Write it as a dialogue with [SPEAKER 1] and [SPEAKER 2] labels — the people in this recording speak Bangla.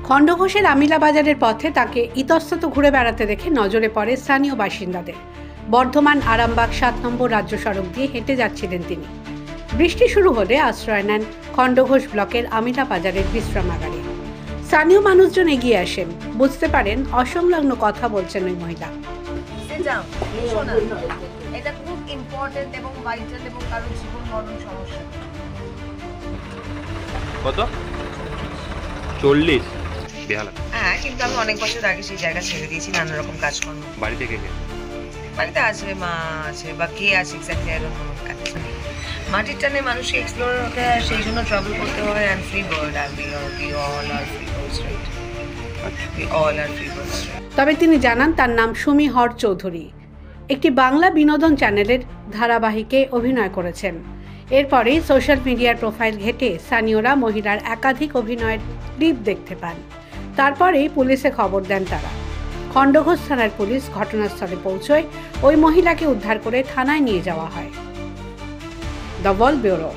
[SPEAKER 1] খণ্ডঘোষের আমিলা বাজারের পথে তাকে ইতস্তত ঘুরে বেড়াতে দেখে নজরে পড়ে স্থানীয় বাসিন্দাদের। বর্ধমান আরামবাগ ৭ নম্বর রাজ্য সড়ক দিয়ে হেঁটে যাচ্ছিলেন তিনি। বৃষ্টি শুরু হলে আশ্রয় নেন খণ্ডঘোষ ব্লকের আমিলা বাজারের বিশ্রামাগারে। স্থানীয় মানুষজন এগিয়ে আসেন, বুঝতে পারেন অসংলগ্ন কথা বলছেন ওই মহিলা।
[SPEAKER 2] এটা খুব ইম্পর্টেন্ট এবং ভাইটাল এবং কারোর জীবন মরণ সমস্যা।
[SPEAKER 3] কত? 40 বেহালা।
[SPEAKER 2] হ্যাঁ, কিন্তু আমি অনেক বছর আগে সেই জায়গা ছেড়ে দিয়েছি নানা রকম কাজকর্ম।
[SPEAKER 3] বাড়ি থেকে
[SPEAKER 2] বাড়িতে আছে, মা আছে, বা কে আছে এক্স্যাক্টলি আই ডোন্ট নো। মাটির টানে মানুষকে এক্সপ্লোর হতে হয়, সেই জন্য ট্রাভেল করতে হয়। অ্যান্ড ফ্রি বার্ড, আর we all are free birds, right? We all are free birds.
[SPEAKER 1] তবে তিনি জানান তার নাম সুমি হর চৌধুরী, একটি বাংলা বিনোদন চ্যানেলের ধারাবাহিকে অভিনয় করেছেন। এরপরেই সোশ্যাল মিডিয়ার প্রোফাইল ঘেঁটে স্থানীয়রা মহিলার একাধিক অভিনয়ের ক্লিপ দেখতে পান। তারপরেই পুলিশে খবর দেন তারা। খণ্ডঘোষ থানার পুলিশ ঘটনাস্থলে পৌঁছয় ওই মহিলাকে উদ্ধার করে থানায় নিয়ে যাওয়া হয়। The world bureau.